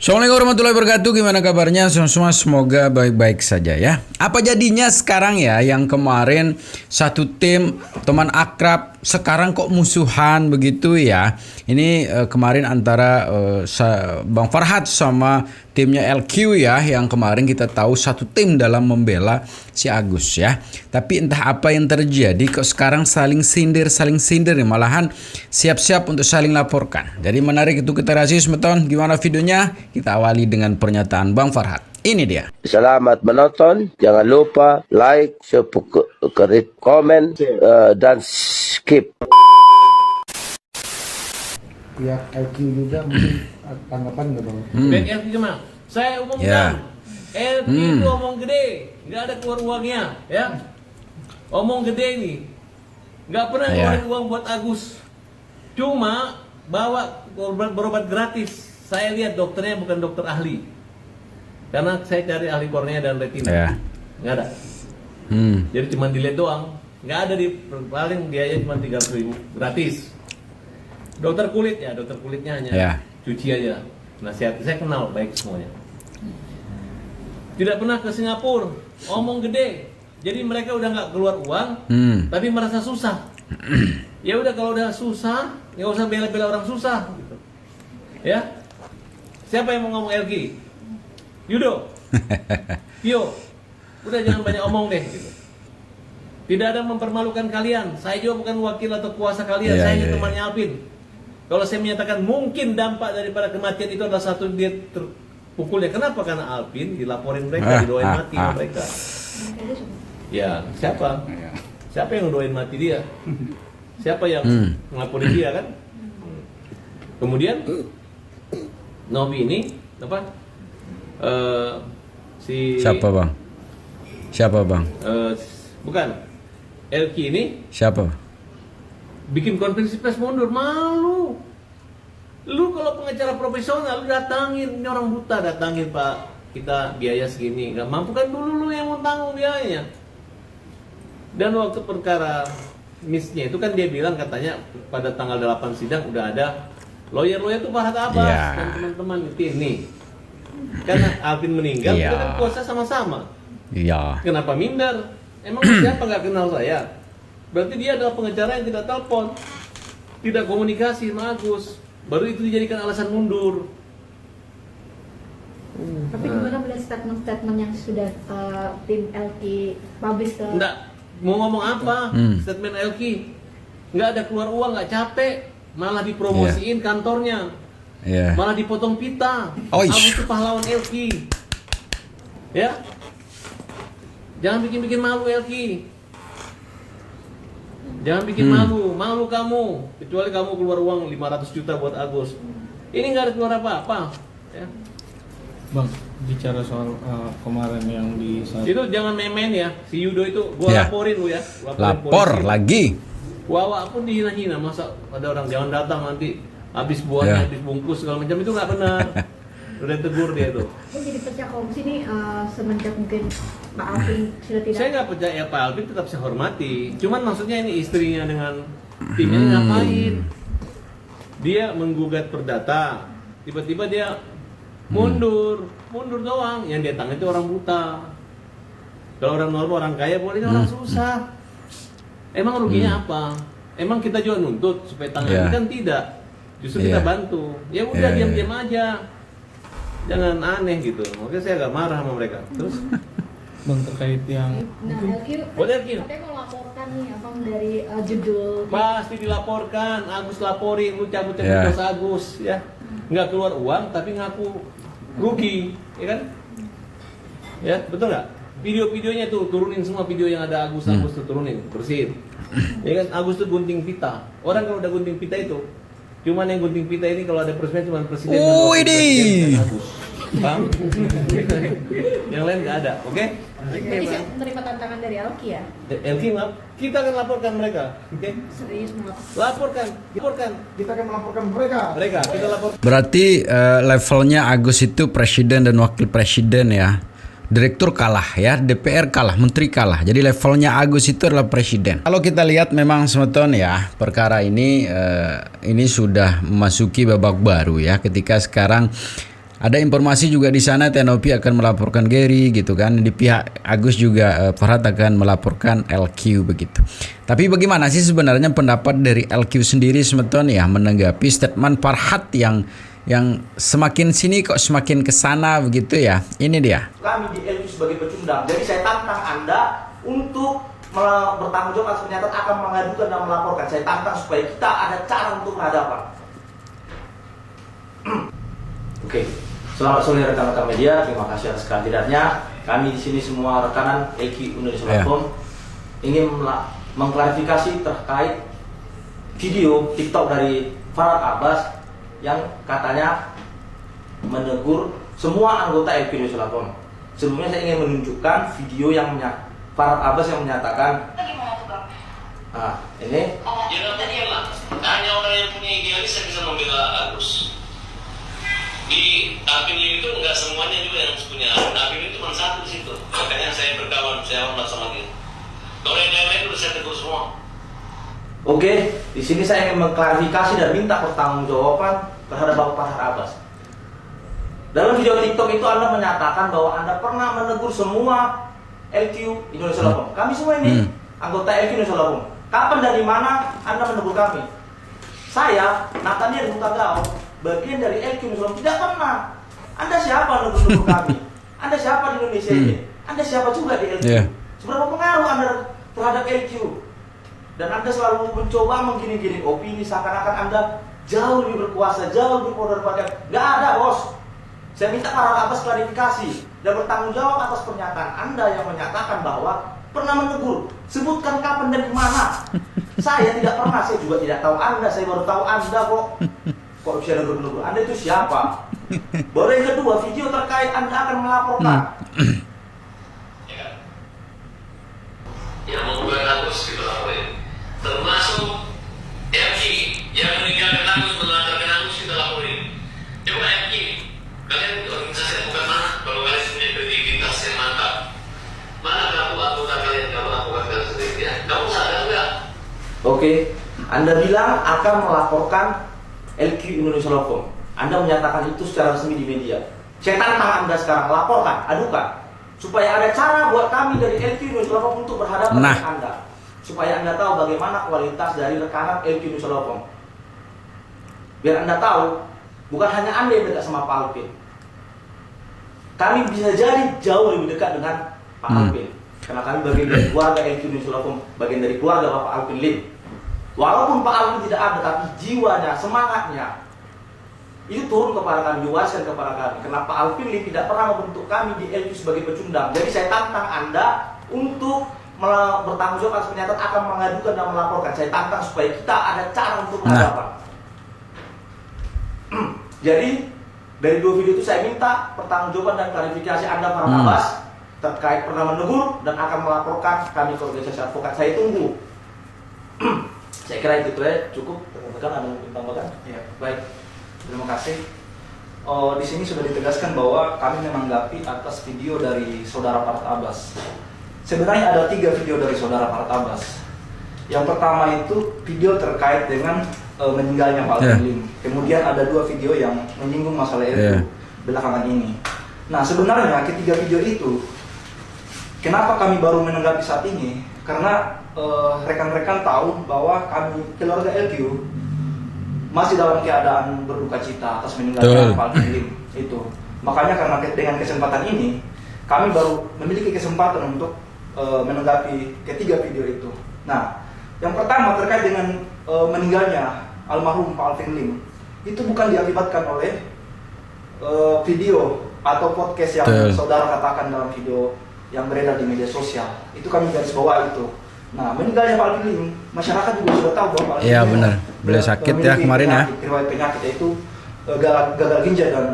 Assalamualaikum warahmatullahi wabarakatuh. Gimana kabarnya semua? Semoga baik-baik saja ya. Apa jadinya sekarang ya, yang kemarin satu tim teman akrab sekarang kok musuhan begitu ya. Ini kemarin antara Bang Farhad sama timnya LQ ya, yang kemarin kita tahu satu tim dalam membela si Agus ya. Tapi entah apa yang terjadi kok sekarang saling sindir nih, malahan siap-siap untuk saling laporkan. Jadi menarik itu, kita rasis meton. Gimana videonya? Kita awali dengan pernyataan Bang Farhad. Ini dia. Selamat menonton. Jangan lupa like, subscribe, komen, dan skip. Pihak LQ juga mungkin tanggapan nggak bang? LQ gimana? Saya umumkan, LQ itu omong gede, nggak ada keluar uangnya, ya. Omong gede ini, nggak pernah keluarin uang buat Agus. Cuma bawa berobat gratis. Saya lihat dokternya bukan dokter ahli, karena saya cari ahli kornea dan retina, nggak ada. Jadi cuma dilihat doang, nggak ada, di paling biaya cuma 300.000 gratis. Dokter kulit ya, dokter kulitnya hanya cuci aja. Nasihat saya kenal baik semuanya. Tidak pernah ke Singapura, omong gede. Jadi mereka udah nggak keluar uang, tapi merasa susah. Ya udah, kalau udah susah, nggak usah bela-bela orang susah. Gitu. Ya, siapa yang mau ngomong LG? Yudo, Tio, udah jangan banyak omong deh. Gitu. Tidak ada mempermalukan kalian. Saya juga bukan wakil atau kuasa kalian. Saya hanya temannya Alvin. Kalau saya menyatakan mungkin dampak daripada kematian itu adalah satu, dia terpukulnya. Kenapa? Karena Alvin dilaporin mereka, didoain mati mereka. Ya, siapa? Siapa yang doain mati dia? Siapa yang ngelaporin dia kan? Kemudian Novi ini apa? Siapa bang? Bukan LQ ini. Siapa? Bikin konferensi pers mundur, malu. Lu kalau pengacara profesional, lu datangin, ini orang buta, datangin Pak, kita biaya segini, nggak mampu kan dulu lu yang mau tanggung biayanya. Dan waktu perkara misnya itu kan dia bilang katanya pada tanggal 8 sidang udah ada lawyer itu Farhad Abbas dan teman-teman itu ini. Karena Alvin meninggal, kita kan kuasa sama-sama. Kenapa minder? Emang siapa nggak kenal saya? Berarti dia adalah pengacara yang tidak telepon, tidak komunikasi sama Agus. Baru itu dijadikan alasan mundur. Tapi gimana melihat statement-statement yang sudah tim LQ publish ke? Enggak, mau ngomong apa? Statement LQ nggak ada keluar uang, nggak capek, malah dipromosiin kantornya, malah dipotong pita. Agus itu pahlawan LQ. Ya, jangan bikin malu LQ. Jangan bikin malu kamu. Kecuali kamu keluar uang 500 juta buat Agus. Ini nggak ada keluar apa-apa. Ya. Bang, bicara soal kemarin yang di saat... Itu jangan main-main ya. Si Yudo itu gua laporin lu ya. Lapor polisi lagi. Wawa pun dihina-hina. Masa ada orang jangan datang nanti habis buahnya, habis bungkus segala macam, itu nggak benar. Udah tegur dia tuh. Jadi pecah kongsi nih semenjak mungkin Pak Alvin sudah tidak. Saya nggak percaya Pak Alvin, tetap saya hormati. Cuman maksudnya ini istrinya dengan timnya ngapain? Dia menggugat perdata, tiba-tiba dia mundur doang. Yang dia tangani itu orang buta. Kalau orang normal, orang kaya, boleh orang susah. Emang ruginya apa? Emang kita juga nuntut supaya tangani kan tidak. Justru kita bantu. Ya udah diam-diam aja. Jangan aneh gitu. Makanya saya agak marah sama mereka. Terus Bang, terkait yang LQ katanya mau laporkan nih abang dari judul. Pasti dilaporkan. Agus laporin, lu cabut-cabut dosa Agus ya. Nggak keluar uang tapi ngaku rugi, ya kan? Ya, betul nggak? Video-videonya tuh turunin semua, video yang ada Agus tuh turunin, bersihin. Ya kan, Agus tuh gunting pita. Orang kalau udah gunting pita itu, cuman yang gunting pita ini kalau ada presiden cuma presiden dan wakil presiden Agus. Paham? Yang lain nggak ada, oke? Jadi saya menerima tantangan dari LQ ya? LQ maaf, kita akan laporkan mereka, oke? Serius mau Laporkan. kita akan melaporkan mereka. Kita laporkan. Berarti levelnya Agus itu presiden dan wakil presiden ya. Direktur kalah ya, DPR kalah, menteri kalah. Jadi levelnya Agus itu adalah presiden. Kalau kita lihat memang semeton ya, perkara ini sudah memasuki babak baru ya, ketika sekarang Ada informasi juga di sana Tenopi akan melaporkan Gary gitu kan. Di pihak Agus juga Farhad akan melaporkan LQ begitu. Tapi bagaimana sih sebenarnya pendapat dari LQ sendiri Semeton ya menanggapi statement Farhad yang semakin sini kok semakin kesana begitu ya. Ini dia. Kami di LQ sebagai pecundang. Jadi saya tantang Anda untuk bertanggung jawab atas pernyataan akan mengadukan dan melaporkan. Saya tantang supaya kita ada cara untuk berhadapan. Oke. Selamat sore rekan-rekan media, terima kasih atas kehadirannya. Kami di sini semua rekanan LQ Indonesia Platform ingin mengklarifikasi terkait video TikTok dari Farhad Abbas yang katanya menegur semua anggota LQ Indonesia Platform. Sebelumnya saya ingin menunjukkan video yang Farhad Abbas yang menyatakan ini. Ya lah. Hanya orang yang punya idealis yang bisa membela Agus. Di Alvin itu nggak semuanya juga yang punya. Alvin itu cuma satu di situ. Makanya saya berkawan, saya hormat sama dia. Kalau yang lain udah saya tegur semua. Oke, di sini saya ingin mengklarifikasi dan minta pertanggungjawaban terhadap Bapak Farhad Abbas. Dalam video TikTok itu Anda menyatakan bahwa Anda pernah menegur semua LQ Indonesia Platform. Kami semua ini anggota LQ Indonesia Platform. Kapan dan di mana Anda menegur kami? Saya, Nathaniel Hutagao, bagian dari LQ Indonesia Platform, tidak pernah. Anda siapa menegur kami? Anda siapa di Indonesia ini? Anda siapa juga di LQ? Seberapa pengaruh Anda terhadap LQ? Dan Anda selalu mencoba menggini-gini opini seakan-akan Anda jauh lebih berkuasa, jauh lebih berpower. Gak ada, bos. Saya minta Farhad Abbas klarifikasi dan bertanggung jawab atas pernyataan Anda yang menyatakan bahwa pernah menegur. Sebutkan kapan dan di mana. Saya tidak pernah, saya juga tidak tahu Anda. Saya baru tahu Anda kok. Kok bisa negur-negur? Anda itu siapa? Baru yang kedua, video terkait Anda akan melaporkan. Yang membuat Agus gitu laporin. Termasuk LQ yang meninggalkan Agus, melantarkan Agus kita laporin. Coba LQ, kalian organisasi yang bukan mana? Kalau kalian punya kredibilitas yang mantap, mana kamu anggota kalian kalau lakukan kalian sendiri? Ya, kamu sadar nggak? Oke, Anda bilang akan melaporkan LQ Indonesia Platform. Anda menyatakan itu secara resmi di media. Saya tantang Anda sekarang, laporkan, adukan. Supaya ada cara buat kami dari LQ Indonesia Platform untuk berhadapan dengan Anda. Supaya Anda tahu bagaimana kualitas dari rekanan LQ Indonesia Platform. Biar Anda tahu, bukan hanya Anda yang dekat sama Pak Alvin. Kami bisa jadi jauh lebih dekat dengan Pak Alvin. Karena kami bagian dari keluarga LQ Indonesia Platform, bagian dari keluarga Bapak Alvin Lim. Walaupun Pak Alvin tidak ada, tapi jiwanya, semangatnya, itu turun kepada kami, diwariskan kepada kami. Karena Pak Alvin Lim tidak pernah membentuk kami di LQ sebagai pecundang. Jadi saya tantang Anda untuk bertanggung jawab atas pernyataan akan mengadukan dan melaporkan. Saya tantang supaya kita ada cara untuk berhadapan. Jadi dari dua video itu saya minta pertanggungjawaban dan klarifikasi Anda Farhad Abbas terkait pernah menegur dan akan melaporkan kami ke organisasi advokat. Saya tunggu. Saya kira itu ya cukup. Rekan-rekan ada yang tambahkan? Ya, baik. Terima kasih. Di sini sudah ditegaskan bahwa kami menanggapi atas video dari saudara Farhad Abbas. Sebenarnya ada 3 video dari saudara Farhad Abbas. Yang pertama itu video terkait dengan meninggalnya Pak Alvin Lim. Kemudian ada 2 video yang menyinggung masalah itu belakangan ini. Nah, sebenarnya ketiga video itu, kenapa kami baru menanggapi saat ini? Karena rekan-rekan tahu bahwa kami keluarga LQ masih dalam keadaan berduka cita atas meninggalnya Pak Alvin Lim itu. Makanya karena dengan kesempatan ini, kami baru memiliki kesempatan untuk menanggapi ketiga video itu. Nah, yang pertama terkait dengan meninggalnya almarhum Pak Alvin Lim, itu bukan diakibatkan oleh video atau podcast yang saudara katakan dalam video yang beredar di media sosial. Itu kami garis bawah itu. Nah, meninggalnya Pak Alvin Lim, masyarakat juga sudah tahu bahwa Pak Alvin Lim. Iya benar, beliau sakit ya kemarin ya. Riwayat penyakit yaitu gagal ginjal dan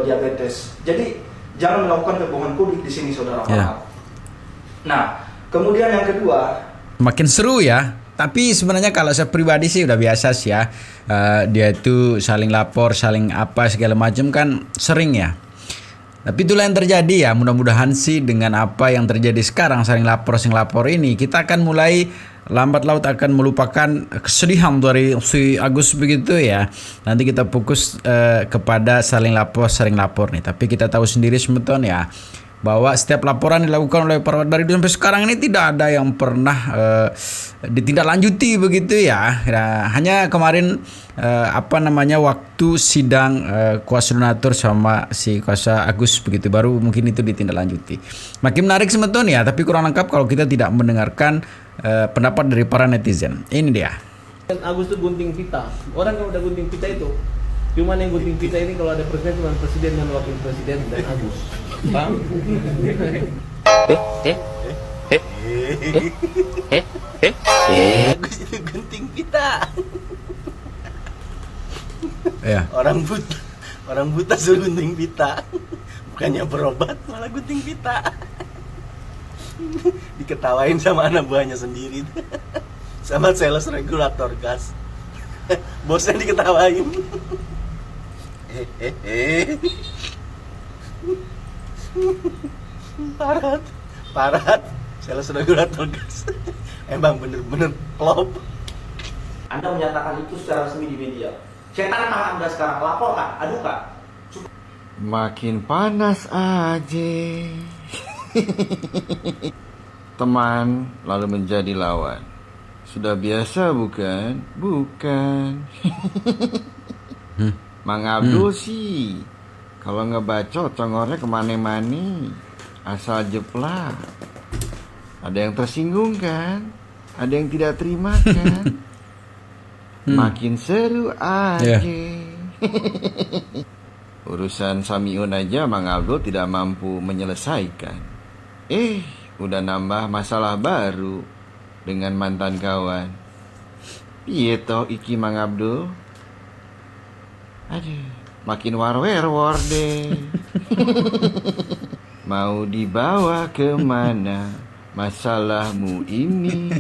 diabetes. Jadi jangan melakukan kebohongan publik di sini, saudara. Nah, kemudian yang kedua, makin seru ya. Tapi sebenarnya kalau saya pribadi sih udah biasa sih ya. Dia itu saling lapor, saling apa segala macam kan sering ya. Tapi itulah yang terjadi ya. Mudah-mudahan sih dengan apa yang terjadi sekarang saling lapor ini kita akan mulai lambat laun akan melupakan kesedihan dari si Agus begitu ya. Nanti kita fokus kepada saling lapor nih. Tapi kita tahu sendiri semeton ya, bahwa setiap laporan dilakukan oleh para dari sampai sekarang ini tidak ada yang pernah ditindaklanjuti begitu ya. Nah, hanya kemarin waktu sidang kuasa donatur sama si kuasa Agus begitu baru mungkin itu ditindaklanjuti. Makin menarik semeton ya, tapi kurang lengkap kalau kita tidak mendengarkan pendapat dari para netizen. Ini dia. Dan Agus tuh gunting pita. Orang kalau udah gunting pita itu, cuman yang gunting pita ini kalau ada presiden cuma presiden dan wakil presiden dan Agus. Paham? Agus itu gunting pita. Ya. Orang buta suruh gunting pita. Bukannya berobat malah gunting pita. Diketawain sama anak buahnya sendiri. Sama sales regulator gas. Bosnya diketawain. Parat sales regulator gas. Emang bener-bener klop. Anda menyatakan itu secara resmi di media. Setan emang Anda sekarang lapor Kak? Aduh Kak. Makin panas aja. Teman lalu menjadi lawan. Sudah biasa bukan? Bukan. Mang Abdul sih kalau ngebaca congornya kemana-mana, asal jeplak. Ada yang tersinggung kan? Ada yang tidak terima kan? Makin seru aja. Urusan Samiun aja Mang Abdul tidak mampu menyelesaikan. Udah nambah masalah baru dengan mantan kawan. Piye toh iki Mang Abdul? Aduh, makin war deh. Mau dibawa kemana masalahmu ini?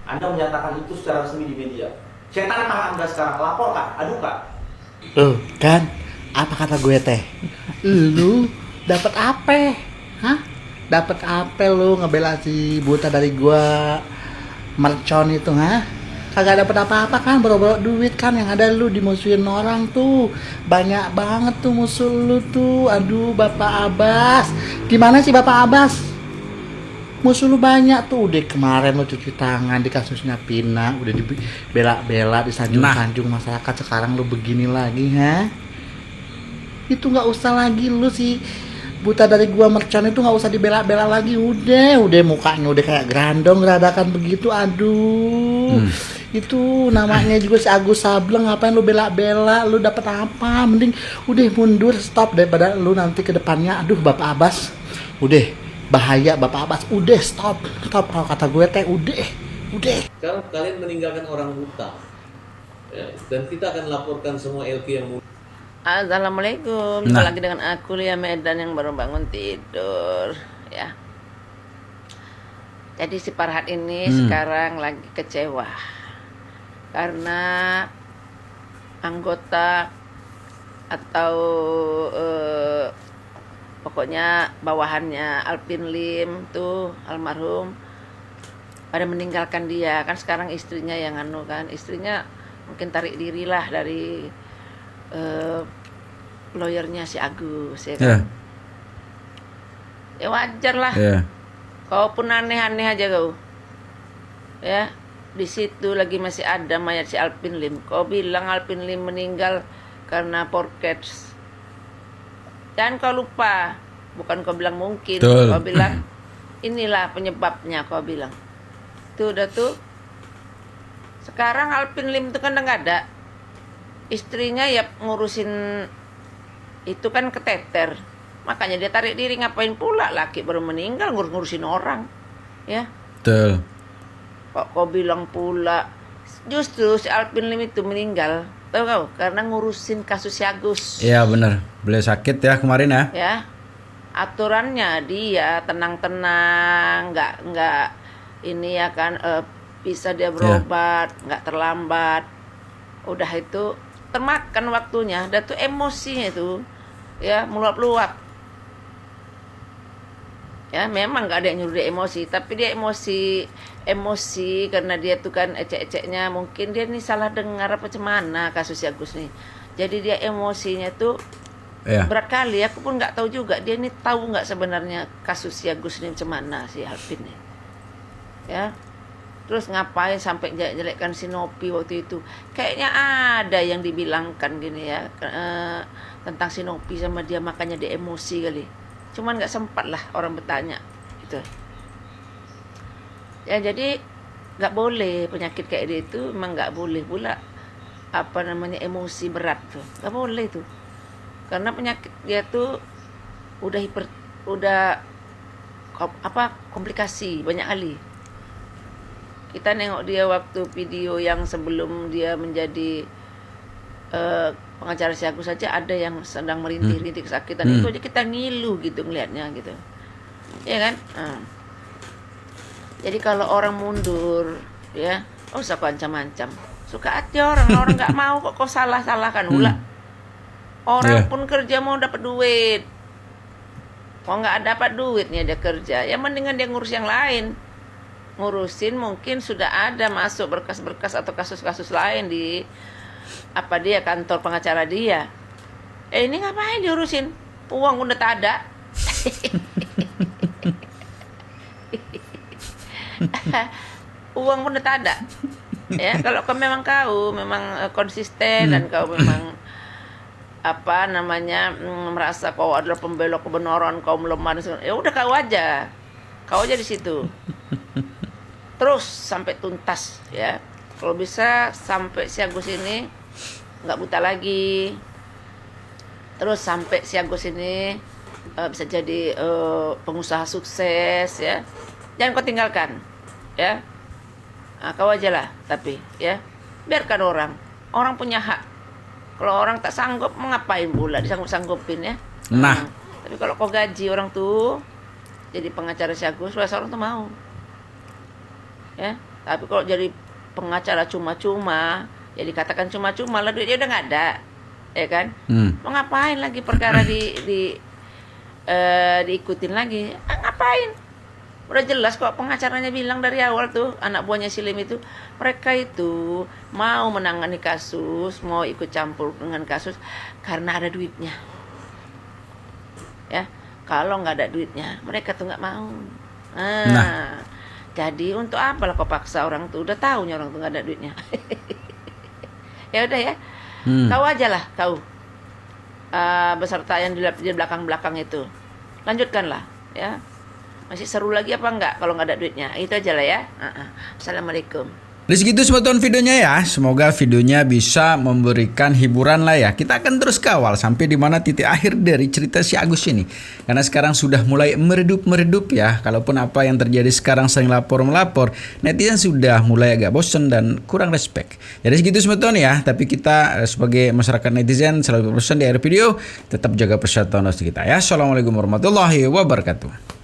Anda menyatakan itu secara resmi di media. Setan emang Anda sekarang lapor Kak? Aduh Kak. Kan apa kata gue teh? Lu dapat apa? Hah? Dapat apa lu ngebela si buta dari gua mercon itu, ha? Kagak dapat apa-apa kan, boro-boro duit kan, yang ada lu dimusuhin orang tuh. Banyak banget tuh musuh lu tuh. Aduh, Bapak Abbas. Gimana sih Bapak Abbas? Musuh lu banyak tuh. Udah kemarin lu cuci tangan di kasusnya Pina, udah dibela-bela, disanjung-sanjung masyarakat. Sekarang lu begini lagi, ha? Itu nggak usah lagi lu sih buta dari gua mercon itu nggak usah dibela-bela lagi. Udah mukanya udah kayak gerandong geradakan begitu. Aduh, itu namanya juga si Agus Sableng. Ngapain lu bela-bela? Lu dapet apa? Mending udah mundur, stop daripada lu nanti ke depannya. Aduh Bapak Abbas, udah bahaya Bapak Abbas. Udah stop kalau kata gue teh. Udah. Sekarang kalian meninggalkan orang buta. Ya, dan kita akan laporkan semua LQ yang Assalamualaikum, jumpa lagi dengan aku Lia Medan yang baru bangun tidur ya. Jadi si Farhat ini sekarang lagi kecewa karena anggota atau pokoknya bawahannya Alpin Lim tuh almarhum pada meninggalkan dia. Kan sekarang istrinya yang istrinya mungkin tarik diri lah dari lawyernya si Agus ya kan. Ya wajar lah. Kau pun aneh-aneh aja kau. Ya, di situ lagi masih ada mayat si Alpin Lim. Kau bilang Alpin Lim meninggal karena porkets. Dan kau lupa, bukan kau bilang mungkin. Betul. Kau bilang inilah penyebabnya, kau bilang. Tuh udah tuh. Sekarang Alpin Lim itu kan udah nggak ada. Istrinya ya ngurusin itu kan keteter, makanya dia tarik diri. Ngapain pula laki baru meninggal ngurusin orang ya. Betul. Kok kau bilang pula justru si Alpin Lim itu meninggal, tahu kau, karena ngurusin kasus si Agus. Iya benar, beliau sakit ya kemarin ya. Ya, aturannya dia tenang-tenang, nggak ini ya kan, bisa dia berobat, nggak terlambat. Udah itu termakan waktunya, dan tuh emosinya itu ya meluap-luap. Ya, memang nggak ada yang nyuruh dia emosi, tapi dia emosi karena dia tuh kan ecek-eceknya, mungkin dia nih salah dengar apa cemana kasus si Agus nih. Jadi dia emosinya tuh berat kali. Aku pun nggak tahu juga dia nih tahu nggak sebenarnya kasus si Agus nih cemana si Alvin nih. Ya. Terus ngapain sampai jelekkan si Nopi waktu itu? Kayaknya ada yang dibilangkan gini ya tentang si Nopi sama dia, makanya dia emosi kali. Cuman nggak sempat lah orang bertanya gitu. Ya jadi nggak boleh penyakit kayak dia itu, memang nggak boleh pula apa namanya emosi berat tuh, nggak boleh tuh. Karena penyakit dia tuh udah komplikasi banyak kali. Kita nengok dia waktu video yang sebelum dia menjadi pengacara si Agus saja, ada yang sedang merintih-rintih kesakitan. Itu aja kita ngilu gitu ngelihatnya gitu. Ya kan? Jadi kalau orang mundur ya, usah kau ancam-ancam. Suka aja orang nggak mau kok salah-salahkan pula. Orang pun kerja mau dapat duit. Kok nggak dapat duitnya dia kerja, ya mendingan dia ngurus yang lain. Ngurusin mungkin sudah ada masuk berkas-berkas atau kasus-kasus lain di dia kantor pengacara dia. Ini ngapain diurusin? Uang udah tak ada. Uang udah tak ada. Ya, kalau kau memang konsisten dan kau memang merasa kau adalah pembela kebenaran, kau melemah, ya udah kau aja di situ. Terus sampai tuntas ya. Kalau bisa sampai si Agus ini nggak buta lagi. Terus sampai si Agus ini bisa jadi pengusaha sukses ya. Jangan kau tinggalkan ya. Nah, kau aja lah tapi ya. Biarkan orang punya hak. Kalau orang tak sanggup mau ngapain pula disanggup-sanggupin ya. Nah, tapi kalau kau gaji orang tuh jadi pengacara si Agus, rasa orang tuh mau. Ya, tapi kalau jadi pengacara cuma-cuma, ya dikatakan cuma-cuma lah, duitnya udah nggak ada, ya kan? Mau ngapain lagi perkara diikutin lagi? Ngapain? Udah jelas kok pengacaranya bilang dari awal tuh, anak buahnya si Lim itu, mereka itu mau menangani kasus, mau ikut campur dengan kasus karena ada duitnya. Ya, kalau nggak ada duitnya, mereka tuh nggak mau. Nah. Jadi untuk apa lah kau paksa orang tuh? Udah tahunya orang tuh nggak ada duitnya. Ya udah ya. Kau aja lah kau. Beserta yang di belakang-belakang itu. Lanjutkanlah ya. Masih seru lagi apa enggak kalau nggak ada duitnya? Itu aja lah ya. Assalamualaikum. Jadi segitu sebutan videonya ya. Semoga videonya bisa memberikan hiburan lah ya. Kita akan terus kawal sampai di mana titik akhir dari cerita si Agus ini. Karena sekarang sudah mulai meredup ya. Kalaupun apa yang terjadi sekarang sering melapor, netizen sudah mulai agak bosen dan kurang respect. Jadi segitu sebutan ya. Tapi kita sebagai masyarakat netizen selalu berpesan di akhir video, tetap jaga persatuan kita ya. Assalamualaikum warahmatullahi wabarakatuh.